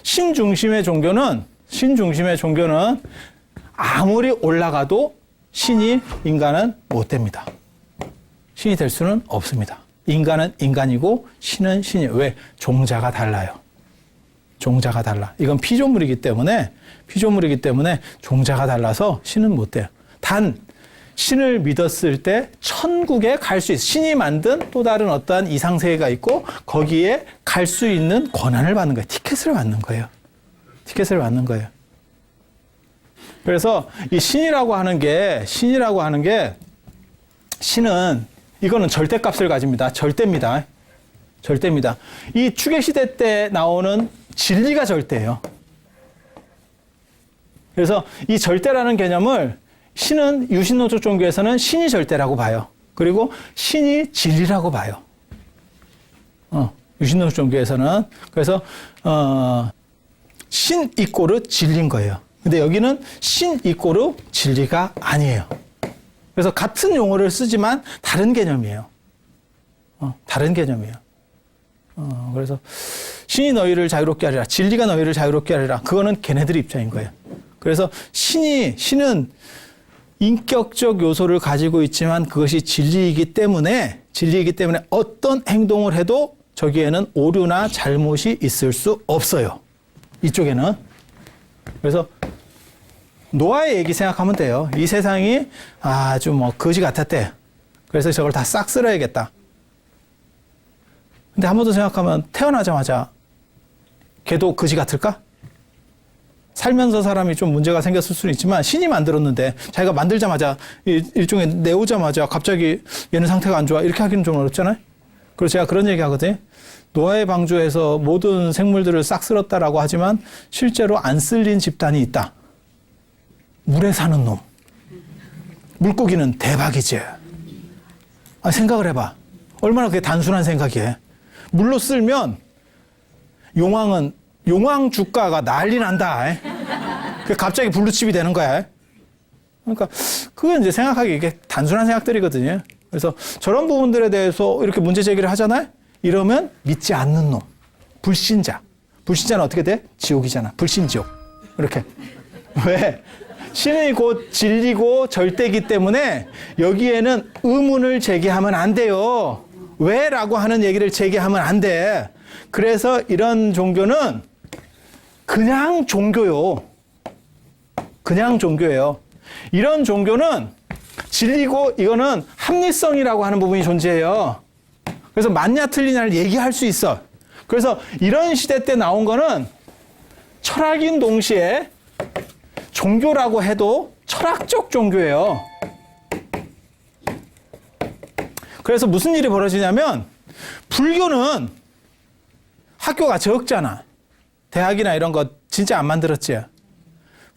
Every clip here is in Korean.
신중심의 종교는 아무리 올라가도 신이 인간은 못 됩니다. 신이 될 수는 없습니다. 인간은 인간이고 신은 신이에요. 왜? 종자가 달라요. 종자가 달라. 이건 피조물이기 때문에 종자가 달라서 신은 못 돼요. 단 신을 믿었을 때 천국에 갈 수 있어요. 신이 만든 또 다른 어떠한 이상세계가 있고 거기에 갈 수 있는 권한을 받는 거예요. 티켓을 받는 거예요. 그래서 이 신이라고 하는 게 신은 이거는 절대값을 가집니다. 절대입니다. 이 추계시대 때 나오는 진리가 절대예요. 그래서 이 절대라는 개념을 신은 유신론적 종교에서는 신이 절대라고 봐요. 그리고 신이 진리라고 봐요. 유신론적 종교에서는. 그래서 신 이꼬르 진리인 거예요. 근데 여기는 신 이꼬르 진리가 아니에요. 그래서 같은 용어를 쓰지만 다른 개념이에요. 그래서 신이 너희를 자유롭게 하리라. 진리가 너희를 자유롭게 하리라. 그거는 걔네들 입장인 거예요. 그래서 신은 인격적 요소를 가지고 있지만 그것이 진리이기 때문에 어떤 행동을 해도 저기에는 오류나 잘못이 있을 수 없어요. 이쪽에는. 그래서 노아의 얘기 생각하면 돼요. 이 세상이 아주 거지 같았대. 그래서 저걸 다 싹 쓸어야겠다. 근데 한 번 더 생각하면 태어나자마자 걔도 거지 같을까? 살면서 사람이 좀 문제가 생겼을 수는 있지만 신이 만들었는데 자기가 만들자마자 일종의 내오자마자 갑자기 얘는 상태가 안 좋아 이렇게 하기는 좀 어렵잖아요. 그래서 제가 그런 얘기 하거든요. 노아의 방주에서 모든 생물들을 싹 쓸었다라고 하지만 실제로 안 쓸린 집단이 있다. 물에 사는 놈. 물고기는 대박이지. 생각을 해봐. 얼마나 그게 단순한 생각이에요. 물로 쓸면 용왕 주가가 난리 난다. 갑자기 블루칩이 되는 거야. 그러니까 그게 이제 생각하기 이게 단순한 생각들이거든요. 그래서 저런 부분들에 대해서 이렇게 문제 제기를 하잖아요. 이러면 믿지 않는 놈, 불신자. 불신자는 어떻게 돼? 지옥이잖아. 불신지옥. 이렇게. 왜? 신이 곧 진리고 절대이기 때문에 여기에는 의문을 제기하면 안 돼요. 왜? 라고 하는 얘기를 제기하면 안 돼. 그래서 이런 종교는 그냥 종교예요. 이런 종교는 진리고 이거는 합리성이라고 하는 부분이 존재해요. 그래서 맞냐 틀리냐를 얘기할 수 있어. 그래서 이런 시대 때 나온 거는 철학인 동시에 종교라고 해도 철학적 종교예요. 그래서 무슨 일이 벌어지냐면 불교는 학교가 적잖아. 대학이나 이런 거 진짜 안 만들었지.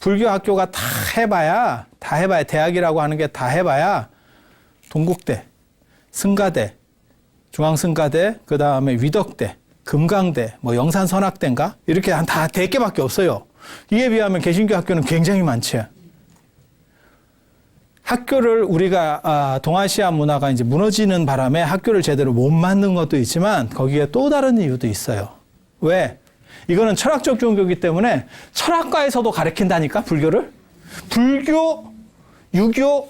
불교 학교가 다 해봐야 대학이라고 하는 게 다 해봐야 동국대, 승가대, 중앙승가대, 그 다음에 위덕대, 금강대, 영산선학대인가? 이렇게 한 다 100개밖에 없어요. 이에 비하면 개신교 학교는 굉장히 많지. 학교를 우리가 동아시아 문화가 이제 무너지는 바람에 학교를 제대로 못 만든 것도 있지만 거기에 또 다른 이유도 있어요. 왜? 이거는 철학적 종교이기 때문에 철학과에서도 가르친다니까, 불교를. 불교, 유교,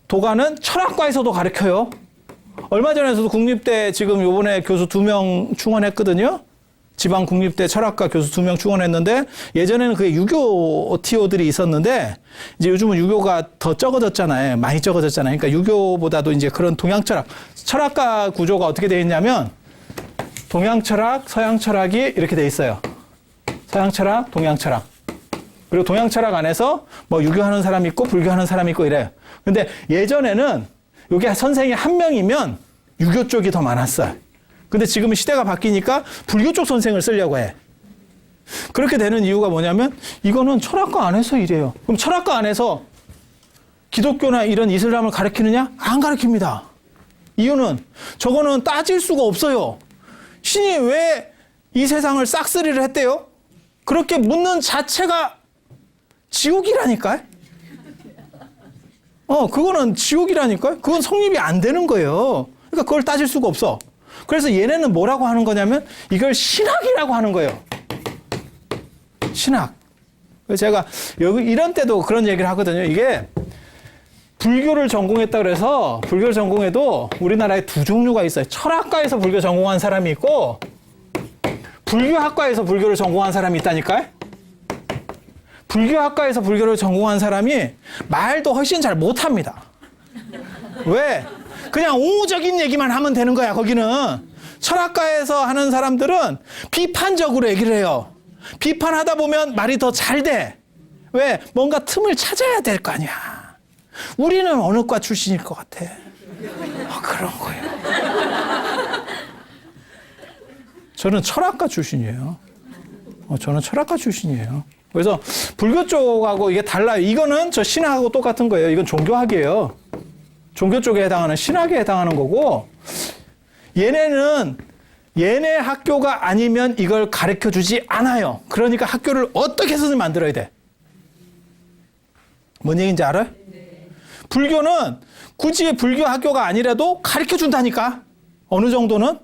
도가는 철학과에서도 가르쳐요. 얼마 전에도 국립대 지금 요번에 교수 2명 충원했거든요. 지방 국립대 철학과 교수 2명 충원했는데 예전에는 그게 유교 TO들이 있었는데 이제 요즘은 유교가 더 적어졌잖아요. 많이 적어졌잖아요. 그러니까 유교보다도 이제 그런 동양 철학과 구조가 어떻게 되어 있냐면 동양 철학, 서양 철학이 이렇게 돼 있어요. 서양 철학, 동양 철학. 그리고 동양 철학 안에서 유교하는 사람이 있고 불교하는 사람이 있고 이래요. 근데 예전에는 여기 선생이 한 명이면 유교 쪽이 더 많았어요. 근데 지금은 시대가 바뀌니까 불교 쪽 선생을 쓰려고 해. 그렇게 되는 이유가 뭐냐면 이거는 철학과 안에서 이래요. 그럼 철학과 안에서 기독교나 이런 이슬람을 가르치느냐? 안 가르칩니다. 이유는 저거는 따질 수가 없어요. 신이 왜 이 세상을 싹쓸이를 했대요? 그렇게 묻는 자체가 지옥이라니까요. 그거는 지옥이라니까요. 그건 성립이 안 되는 거예요. 그러니까 그걸 따질 수가 없어. 그래서 얘네는 뭐라고 하는 거냐면 이걸 신학이라고 하는 거예요. 신학. 제가 여기 이런 때도 그런 얘기를 하거든요. 이게 불교를 전공했다 그래서 불교를 전공해도 우리나라에 두 종류가 있어요. 철학과에서 불교 전공한 사람이 있고 불교학과에서 불교를 전공한 사람이 있다니까요. 불교학과에서 불교를 전공한 사람이 말도 훨씬 잘 못합니다. 왜? 그냥 옹호적인 얘기만 하면 되는 거야, 거기는. 철학과에서 하는 사람들은 비판적으로 얘기를 해요. 비판하다 보면 말이 더 잘 돼. 왜? 뭔가 틈을 찾아야 될 거 아니야. 우리는 어느 과 출신일 것 같아? 그런 거예요. 저는 철학과 출신이에요. 저는 철학과 출신이에요. 그래서 불교 쪽하고 이게 달라요. 이거는 저 신학하고 똑같은 거예요. 이건 종교학이에요. 종교 쪽에 해당하는 신학에 해당하는 거고, 얘네는 얘네 학교가 아니면 이걸 가르쳐 주지 않아요. 그러니까 학교를 어떻게 해서든 만들어야 돼. 뭔 얘기인지 알아요? 불교는 굳이 불교 학교가 아니라도 가르쳐 준다니까. 어느 정도는.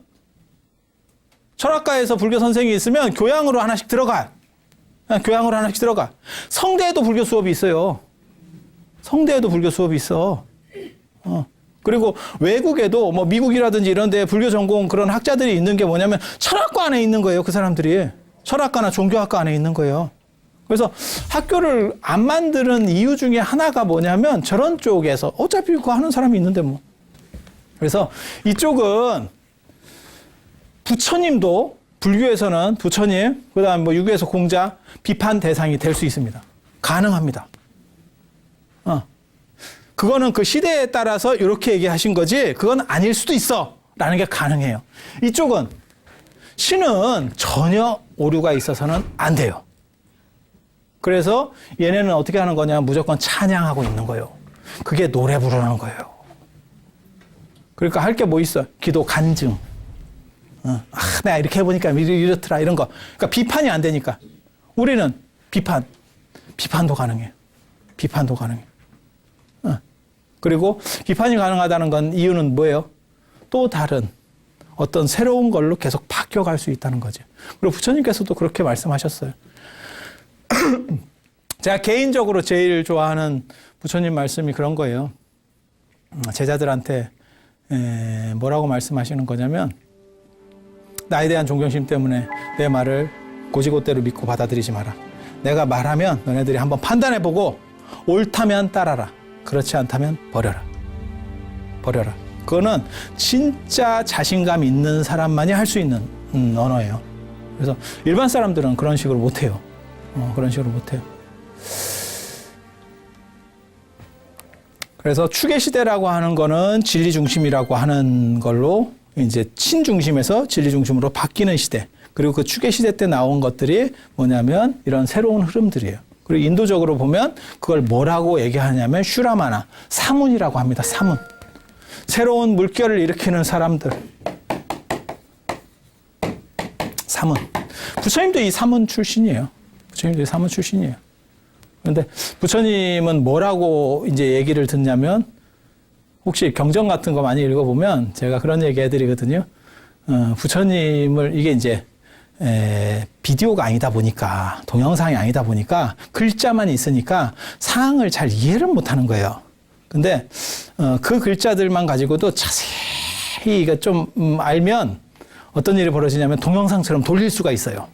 철학과에서 불교 선생이 있으면 교양으로 하나씩 들어가. 교양으로 하나씩 들어가. 성대에도 불교 수업이 있어요. 성대에도 불교 수업이 있어. 그리고 외국에도 뭐 미국이라든지 이런 데 불교 전공 그런 학자들이 있는 게 뭐냐면 철학과 안에 있는 거예요. 그 사람들이. 철학과나 종교학과 안에 있는 거예요. 그래서 학교를 안 만드는 이유 중에 하나가 뭐냐면 저런 쪽에서 어차피 그거 하는 사람이 있는데 뭐. 그래서 이쪽은 부처님도 불교에서는 부처님, 그 다음 뭐 유교에서 공자, 비판 대상이 될 수 있습니다. 가능합니다. 그거는 그 시대에 따라서 이렇게 얘기하신 거지, 그건 아닐 수도 있어. 라는 게 가능해요. 이쪽은 신은 전혀 오류가 있어서는 안 돼요. 그래서 얘네는 어떻게 하는 거냐, 무조건 찬양하고 있는 거예요. 그게 노래 부르는 거예요. 그러니까 할 게 뭐 있어? 기도 간증. 내가 이렇게 해보니까 이렇더라, 이런 거. 그러니까 비판이 안 되니까. 우리는 비판도 가능해요. 비판도 가능해요. 그리고 비판이 가능하다는 건 이유는 뭐예요? 또 다른 어떤 새로운 걸로 계속 바뀌어갈 수 있다는 거죠. 그리고 부처님께서도 그렇게 말씀하셨어요. 제가 개인적으로 제일 좋아하는 부처님 말씀이 그런 거예요. 제자들한테 뭐라고 말씀하시는 거냐면, 나에 대한 존경심 때문에 내 말을 고지고대로 믿고 받아들이지 마라. 내가 말하면 너네들이 한번 판단해보고 옳다면 따라라. 그렇지 않다면 버려라. 버려라. 그거는 진짜 자신감 있는 사람만이 할 수 있는 언어예요. 그래서 일반 사람들은 그런 식으로 못해요. 그런 식으로 못해요. 그래서 추계 시대라고 하는 거는 진리 중심이라고 하는 걸로 이제 친 중심에서 진리 중심으로 바뀌는 시대. 그리고 그 추계 시대 때 나온 것들이 뭐냐면 이런 새로운 흐름들이에요. 그리고 인도적으로 보면 그걸 뭐라고 얘기하냐면 슈라마나, 사문이라고 합니다. 사문. 새로운 물결을 일으키는 사람들. 사문. 부처님도 이 사문 출신이에요. 부처님도 이 사문 출신이에요. 그런데 부처님은 뭐라고 이제 얘기를 듣냐면, 혹시 경전 같은 거 많이 읽어보면 제가 그런 얘기 해드리거든요. 부처님을 이게 이제 비디오가 아니다 보니까, 동영상이 아니다 보니까 글자만 있으니까 상황을 잘 이해를 못하는 거예요. 근데 그 글자들만 가지고도 자세히 이거 좀 알면 어떤 일이 벌어지냐면 동영상처럼 돌릴 수가 있어요.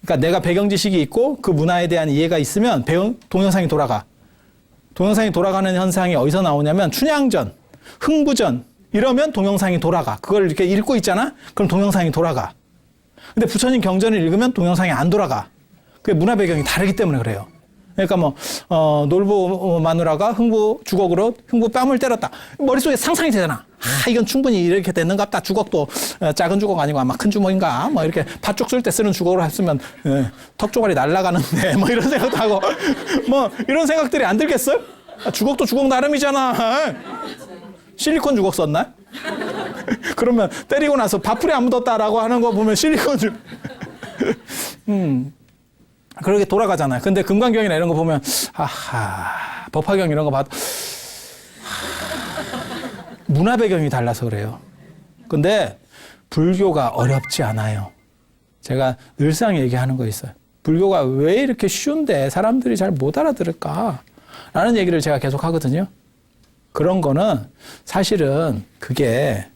그러니까 내가 배경 지식이 있고 그 문화에 대한 이해가 있으면 동영상이 돌아가. 동영상이 돌아가는 현상이 어디서 나오냐면 춘향전, 흥부전 이러면 동영상이 돌아가. 그걸 이렇게 읽고 있잖아? 그럼 동영상이 돌아가. 근데 부처님 경전을 읽으면 동영상이 안 돌아가. 그게 문화 배경이 다르기 때문에 그래요. 그러니까 뭐 놀부 마누라가 흥부 주걱으로 흥부 뺨을 때렸다. 머릿속에 상상이 되잖아. 이건 충분히 이렇게 됐는갑다. 주걱도 작은 주걱 아니고 아마 큰 주먹인가? 뭐 이렇게 팥죽 쓸 때 쓰는 주걱으로 했으면 턱 조각이 날아가는데 뭐 이런 생각도 하고 뭐 이런 생각들이 안 들겠어요? 주걱도 주걱 나름이잖아. 실리콘 주걱 썼나? 그러면 때리고 나서 밥풀이 안 묻었다라고 하는 거 보면 실리콘 주 그렇게 돌아가잖아요. 근데 금강경이나 이런 거 보면 법화경 이런 거 봐도 문화 배경이 달라서 그래요. 근데 불교가 어렵지 않아요. 제가 늘상 얘기하는 거 있어요. 불교가 왜 이렇게 쉬운데 사람들이 잘 못 알아들을까? 라는 얘기를 제가 계속 하거든요. 그런 거는 사실은 그게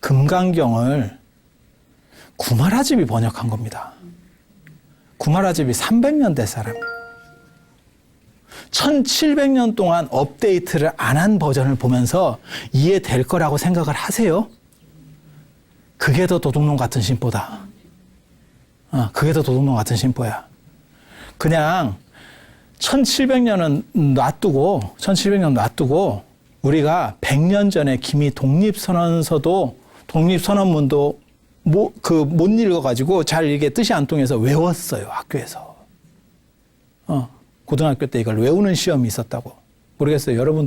금강경을 구마라집이 번역한 겁니다. 구마라집이 300년 된 사람이에요. 1700년 동안 업데이트를 안 한 버전을 보면서 이해될 거라고 생각을 하세요? 그게 더 도둑놈 같은 심보다. 그게 더 도둑놈 같은 심보야. 그냥 1700년은 놔두고 우리가 100년 전에 김이 독립선언문도 못 읽어가지고 잘 이게 뜻이 안 통해서 외웠어요, 학교에서. 고등학교 때 이걸 외우는 시험이 있었다고. 모르겠어요. 여러분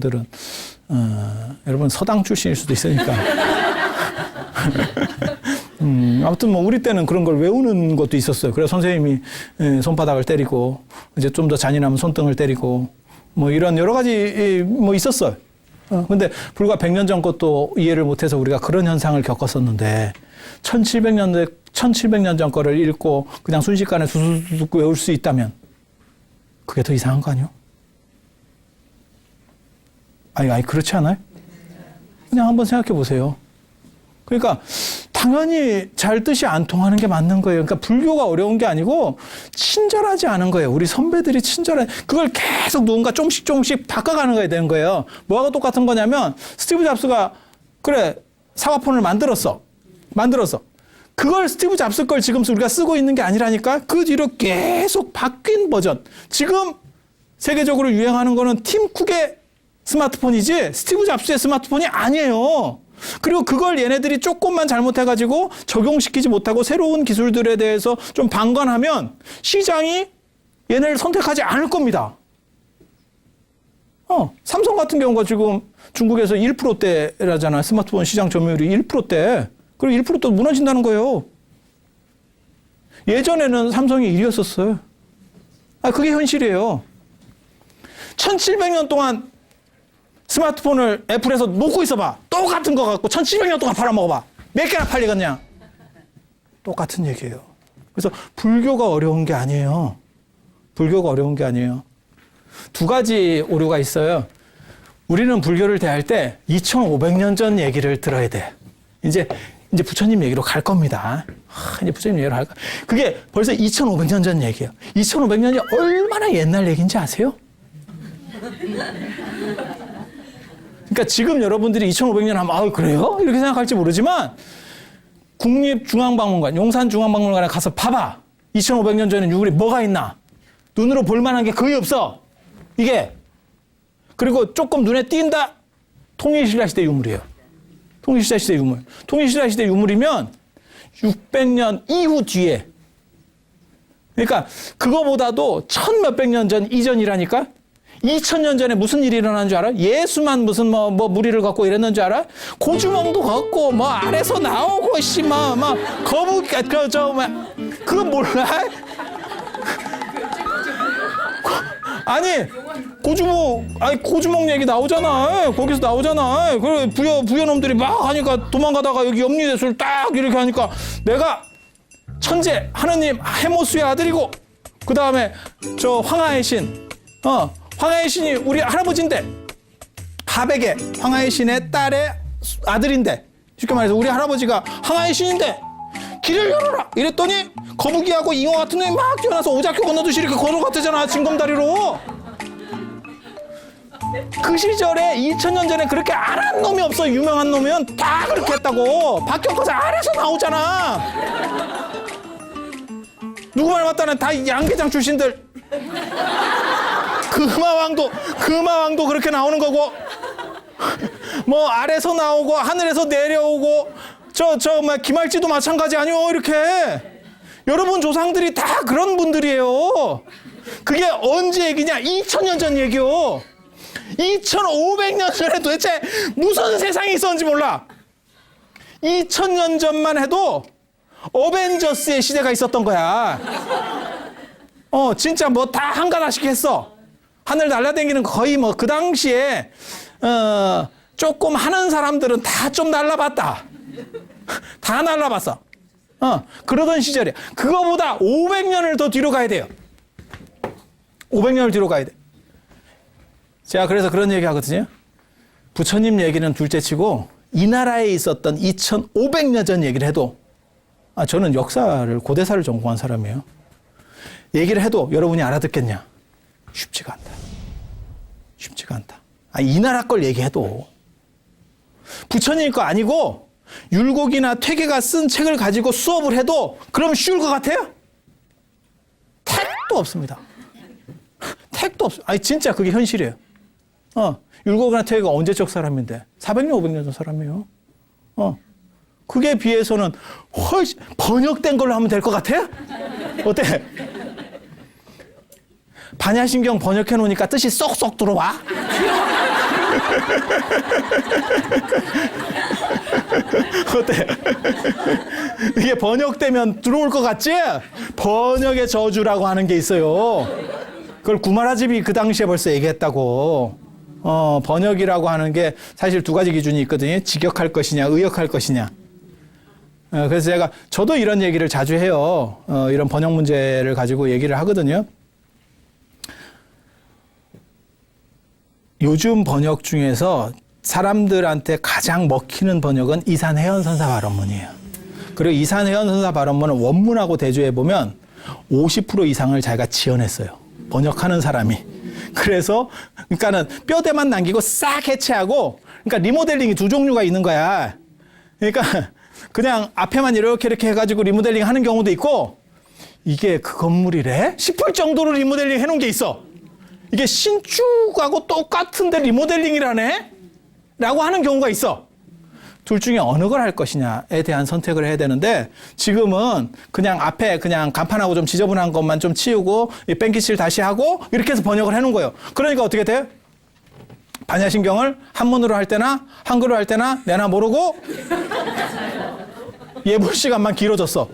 서당 출신일 수도 있으니까. 아무튼 뭐 우리 때는 그런 걸 외우는 것도 있었어요. 그래서 선생님이 손바닥을 때리고 이제 좀 더 잔인하면 손등을 때리고 뭐 이런 여러 가지 뭐 있었어요. 근데 불과 100년 전 것도 이해를 못해서 우리가 그런 현상을 겪었었는데 1700년 전 거를 읽고 그냥 순식간에 수수수 외울 수 있다면 그게 더 이상한 거 아니에요? 아니 그렇지 않아요? 그냥 한번 생각해 보세요. 그러니까 당연히 잘 뜻이 안 통하는 게 맞는 거예요. 그러니까 불교가 어려운 게 아니고 친절하지 않은 거예요. 우리 선배들이 그걸 계속 누군가 조금씩 바꿔가는 거야 되는 거예요. 뭐하고 똑같은 거냐면 스티브 잡스가 그래 사과폰을 만들었어. 그걸 스티브 잡스 걸 지금 우리가 쓰고 있는 게 아니라니까. 그 뒤로 계속 바뀐 버전. 지금 세계적으로 유행하는 거는 팀 쿡의 스마트폰이지 스티브 잡스의 스마트폰이 아니에요. 그리고 그걸 얘네들이 조금만 잘못해가지고 적용시키지 못하고 새로운 기술들에 대해서 좀 방관하면 시장이 얘네를 선택하지 않을 겁니다. 삼성 같은 경우가 지금 중국에서 1%대라잖아. 스마트폰 시장 점유율이 1%대. 그리고 1%도 무너진다는 거예요. 예전에는 삼성이 1위였었어요. 그게 현실이에요. 1700년 동안 스마트폰을 애플에서 놓고 있어봐. 똑같은 거 갖고 1700년 동안 팔아먹어봐. 몇 개나 팔리겠냐? 똑같은 얘기예요. 그래서 불교가 어려운 게 아니에요. 두 가지 오류가 있어요. 우리는 불교를 대할 때 2500년 전 얘기를 들어야 돼. 이제 부처님 얘기로 갈 겁니다. 이제 부처님 얘기로 갈 거야. 그게 벌써 2500년 전 얘기예요. 2500년이 얼마나 옛날 얘기인지 아세요? 그러니까 지금 여러분들이 2500년 하면 그래요? 이렇게 생각할지 모르지만 국립중앙박물관, 용산중앙박물관에 가서 봐봐. 2500년 전에 유물이 뭐가 있나? 눈으로 볼 만한 게 거의 없어. 이게. 그리고 조금 눈에 띈다? 통일신라 시대 유물이에요. 통일신라 시대 유물이면 600년 이후 뒤에. 그러니까 그거보다도 1000몇백 년 전 이전이라니까? 2000년 전에 무슨 일이 일어난 줄 알아? 예수만 무슨 뭐 무리를 갖고 이랬는 줄 알아? 고주먹도 갖고 뭐 아래서 나오고 거북이 그건 몰라? 고주먹 얘기 나오잖아. 거기서 나오잖아. 그래 부여놈들이 막 하니까 도망가다가 여기 염리대술 딱 이렇게 하니까 내가 천재 하느님 해모수의 아들이고 그 다음에 저 황하의 신 황하의 신이 우리 할아버지인데 하백의 황하의 신의 딸의 아들인데 쉽게 말해서 우리 할아버지가 황하의 신인데 길을 열어라 이랬더니 거북이하고 잉어 같은 놈이 막 뛰어나서 오작교 건너듯이 이렇게 걸어갔대잖아. 징검다리로. 그 시절에 2000년 전에 그렇게 안 한 놈이 없어. 유명한 놈이면 다 그렇게 했다고. 박격거사 아래서 나오잖아. 누구 말 맞다는 다 양계장 출신들. 금화왕도 그렇게 나오는 거고 뭐 아래서 나오고 하늘에서 내려오고 김할지도 마찬가지 아니요. 이렇게 여러분 조상들이 다 그런 분들이에요. 그게 언제 얘기냐? 2000년 전 얘기요. 2500년 전에 도대체 무슨 세상이 있었는지 몰라. 2000년 전만 해도 어벤져스의 시대가 있었던 거야. 진짜 뭐 다 한가닥씩 했어. 하늘 날아다니는 거의 뭐 그 당시에 조금 하는 사람들은 다 좀 날라봤다. 다 날라봤어. 그러던 시절이야. 그거보다 500년을 더 뒤로 가야 돼요. 500년을 뒤로 가야 돼. 제가 그래서 그런 얘기 하거든요. 부처님 얘기는 둘째치고 이 나라에 있었던 2500년 전 얘기를 해도 저는 역사를 고대사를 전공한 사람이에요. 얘기를 해도 여러분이 알아듣겠냐? 쉽지가 않다. 쉽지가 않다. 이 나라 걸 얘기해도 부처님 거 아니고 율곡이나 퇴계가 쓴 책을 가지고 수업을 해도 그럼 쉬울 것 같아요? 택도 없습니다. 택도 없어요. 진짜 그게 현실이에요. 율곡이나 퇴계가 언제적 사람인데 400년, 500년 전 사람이에요. 그게 비해서는 훨씬 번역된 걸로 하면 될 것 같아요? 어때? 반야심경 번역해 놓으니까 뜻이 쏙쏙 들어와? 어때? 이게 번역되면 들어올 것 같지? 번역의 저주라고 하는 게 있어요. 그걸 구마라집이 그 당시에 벌써 얘기했다고. 번역이라고 하는 게 사실 두 가지 기준이 있거든요. 직역할 것이냐, 의역할 것이냐. 그래서 저도 이런 얘기를 자주 해요. 이런 번역 문제를 가지고 얘기를 하거든요. 요즘 번역 중에서 사람들한테 가장 먹히는 번역은 이산해연선사 발언문이에요. 그리고 이산해연선사 발언문은 원문하고 대조해보면 50% 이상을 자기가 지어냈어요. 번역하는 사람이. 그래서, 그러니까는 뼈대만 남기고 싹 해체하고, 그러니까 리모델링이 두 종류가 있는 거야. 그러니까 그냥 앞에만 이렇게 해가지고 리모델링 하는 경우도 있고, 이게 그 건물이래? 싶을 정도로 리모델링 해놓은 게 있어. 이게 신축하고 똑같은데 리모델링이라네? 라고 하는 경우가 있어. 둘 중에 어느 걸 할 것이냐에 대한 선택을 해야 되는데 지금은 그냥 앞에 그냥 간판하고 좀 지저분한 것만 좀 치우고 뺑기칠 다시 하고 이렇게 해서 번역을 해놓은 거예요. 그러니까 어떻게 돼요? 반야심경을 한문으로 할 때나 한글로 할 때나 내나 모르고 예불 시간만 길어졌어.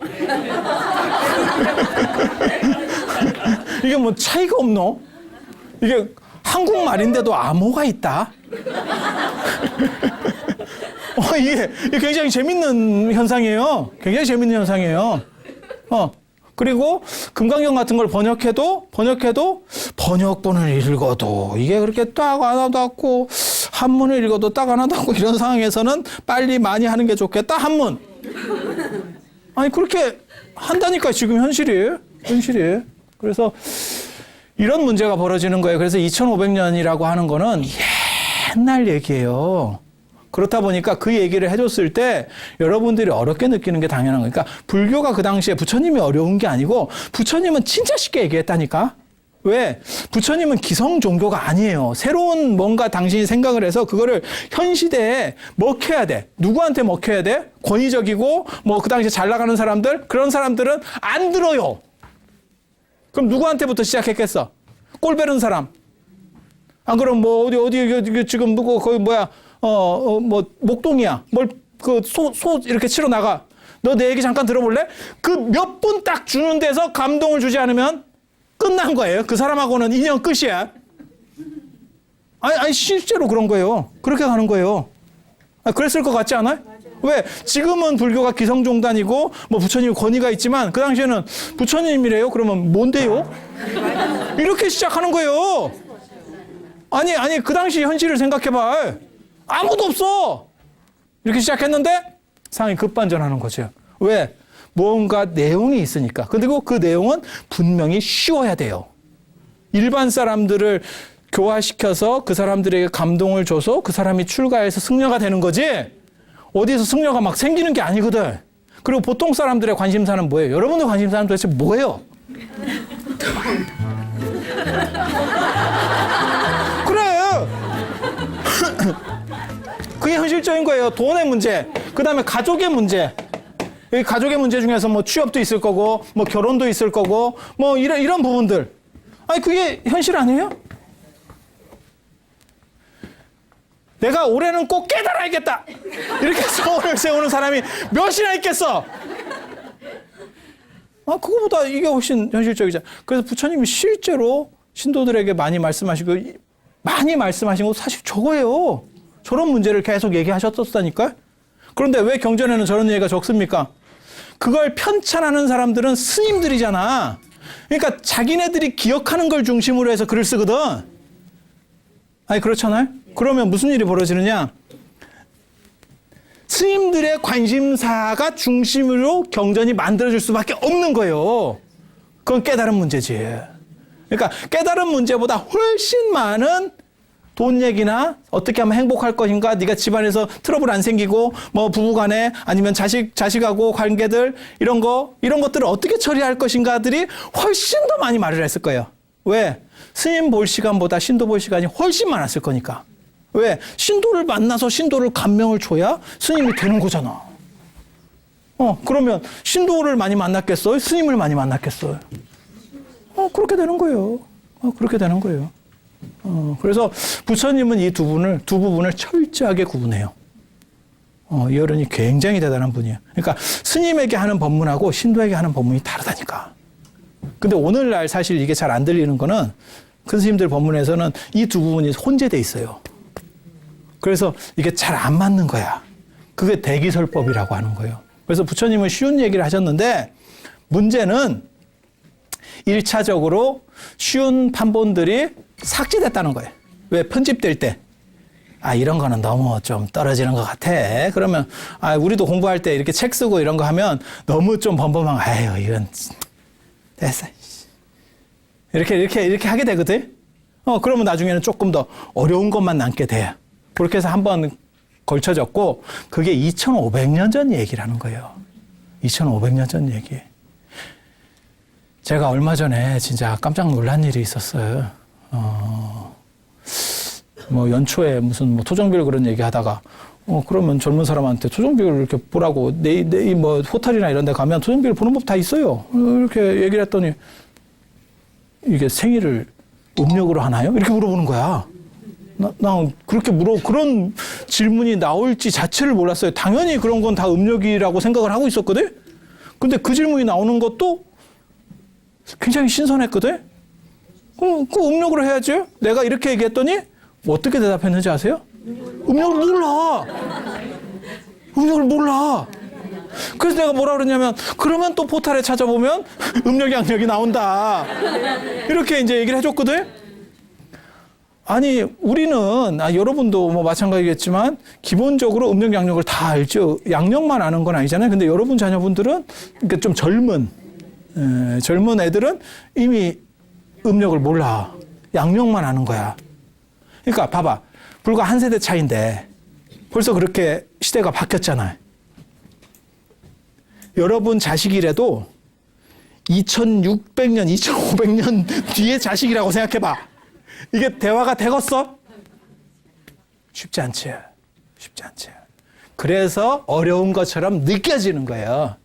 이게 뭐 차이가 없노? 이게 한국말인데도 암호가 있다? 이게 굉장히 재밌는 현상이에요. 굉장히 재밌는 현상이에요. 그리고 금강경 같은 걸 번역해도 번역본을 읽어도 이게 그렇게 딱 하나도 없고 한문을 읽어도 딱 하나도 없고 이런 상황에서는 빨리 많이 하는 게 좋겠다. 한문. 그렇게 한다니까 지금 현실이에요. 그래서 이런 문제가 벌어지는 거예요. 그래서 2500년이라고 하는 거는 옛날 얘기예요. 그렇다 보니까 그 얘기를 해줬을 때 여러분들이 어렵게 느끼는 게 당연한 거니까 불교가 그 당시에 부처님이 어려운 게 아니고 부처님은 진짜 쉽게 얘기했다니까. 왜? 부처님은 기성 종교가 아니에요. 새로운 뭔가 당신이 생각을 해서 그거를 현 시대에 먹혀야 돼. 누구한테 먹혀야 돼? 권위적이고 뭐 그 당시에 잘 나가는 사람들? 그런 사람들은 안 들어요. 그럼 누구한테부터 시작했겠어? 꼴 베른 사람. 안 그럼 뭐 어디 지금 누구 거기 뭐야 뭐 목동이야. 뭘 그 소 이렇게 치러 나가. 너 내 얘기 잠깐 들어볼래? 그 몇 분 딱 주는 데서 감동을 주지 않으면 끝난 거예요. 그 사람하고는 인연 끝이야. 아니 실제로 그런 거예요. 그렇게 가는 거예요. 그랬을 것 같지 않아요? 왜? 지금은 불교가 기성종단이고 뭐 부처님 권위가 있지만 그 당시에는 부처님이래요? 그러면 뭔데요? 이렇게 시작하는 거예요. 아니 그 당시 현실을 생각해봐. 아무도 없어. 이렇게 시작했는데 상황이 급반전하는 거죠. 왜? 무언가 내용이 있으니까. 그리고 그 내용은 분명히 쉬워야 돼요. 일반 사람들을 교화시켜서 그 사람들에게 감동을 줘서 그 사람이 출가해서 승려가 되는 거지 어디서 승려가 막 생기는 게 아니거든. 그리고 보통 사람들의 관심사는 뭐예요? 여러분들 관심사는 도대체 뭐예요? 그래. 그게 현실적인 거예요. 돈의 문제, 그 다음에 가족의 문제. 이 가족의 문제 중에서 뭐 취업도 있을 거고, 뭐 결혼도 있을 거고, 뭐 이런 부분들. 그게 현실 아니에요? 내가 올해는 꼭 깨달아야겠다. 이렇게 소원을 세우는 사람이 몇이나 있겠어? 그거보다 이게 훨씬 현실적이잖아. 그래서 부처님이 실제로 신도들에게 많이 말씀하신 거 사실 저거예요. 저런 문제를 계속 얘기하셨었다니까요. 그런데 왜 경전에는 저런 얘기가 적습니까? 그걸 편찬하는 사람들은 스님들이잖아. 그러니까 자기네들이 기억하는 걸 중심으로 해서 글을 쓰거든. 아니 그렇잖아요. 그러면 무슨 일이 벌어지느냐? 스님들의 관심사가 중심으로 경전이 만들어질 수밖에 없는 거예요. 그건 깨달은 문제지. 그러니까 깨달은 문제보다 훨씬 많은 돈 얘기나 어떻게 하면 행복할 것인가, 네가 집안에서 트러블 안 생기고 뭐 부부간에 아니면 자식하고 관계들 이런 것들을 어떻게 처리할 것인가들이 훨씬 더 많이 말을 했을 거예요. 왜? 스님 볼 시간보다 신도 볼 시간이 훨씬 많았을 거니까. 왜? 신도를 만나서 신도를 감명을 줘야 스님이 되는 거잖아. 그러면 신도를 많이 만났겠어요? 스님을 많이 만났겠어요? 그렇게 되는 거예요. 그렇게 되는 거예요. 그래서 부처님은 이 두 부분을 철저하게 구분해요. 이 어른이 굉장히 대단한 분이에요. 그러니까 스님에게 하는 법문하고 신도에게 하는 법문이 다르다니까. 근데 오늘날 사실 이게 잘 안 들리는 거는 큰 스님들 법문에서는 이 두 부분이 혼재돼 있어요. 그래서 이게 잘 안 맞는 거야. 그게 대기설법이라고 하는 거예요. 그래서 부처님은 쉬운 얘기를 하셨는데 문제는 1차적으로 쉬운 판본들이 삭제됐다는 거예요. 왜? 편집될 때. 이런 거는 너무 좀 떨어지는 것 같아. 그러면, 우리도 공부할 때 이렇게 책 쓰고 이런 거 하면 너무 좀 범범한, 이건, 됐어. 이렇게 하게 되거든? 그러면 나중에는 조금 더 어려운 것만 남게 돼. 그렇게 해서 한번 걸쳐졌고, 그게 2500년 전 얘기라는 거예요. 2500년 전 얘기. 제가 얼마 전에 진짜 깜짝 놀란 일이 있었어요. 뭐 연초에 무슨 뭐 토종별 그런 얘기 하다가, 그러면 젊은 사람한테 토종별 이렇게 보라고, 뭐 호텔이나 이런 데 가면 토종별 보는 법 다 있어요. 이렇게 얘기를 했더니, 이게 생일을 음력으로 하나요? 이렇게 물어보는 거야. 나 그렇게 그런 질문이 나올지 자체를 몰랐어요. 당연히 그런 건 다 음력이라고 생각을 하고 있었거든? 근데 그 질문이 나오는 것도 굉장히 신선했거든? 그럼 그 음력으로 해야지. 내가 이렇게 얘기했더니 어떻게 대답했는지 아세요? 음력을 몰라. 음력을 몰라. 그래서 내가 뭐라 그러냐면, 그러면 또 포탈에 찾아보면 음력 양력이 나온다. 이렇게 이제 얘기를 해줬거든? 아니, 우리는, 여러분도 뭐 마찬가지겠지만, 기본적으로 음력 양력을 다 알죠. 양력만 아는 건 아니잖아요. 근데 여러분 자녀분들은, 그러니까 좀 젊은 애들은 이미 음력을 몰라. 양력만 아는 거야. 그러니까 봐봐. 불과 한 세대 차이인데 벌써 그렇게 시대가 바뀌었잖아요. 여러분 자식이라도 2600년, 2500년 뒤에 자식이라고 생각해봐. 이게 대화가 되겠어? 쉽지 않지. 쉽지 않지. 그래서 어려운 것처럼 느껴지는 거예요.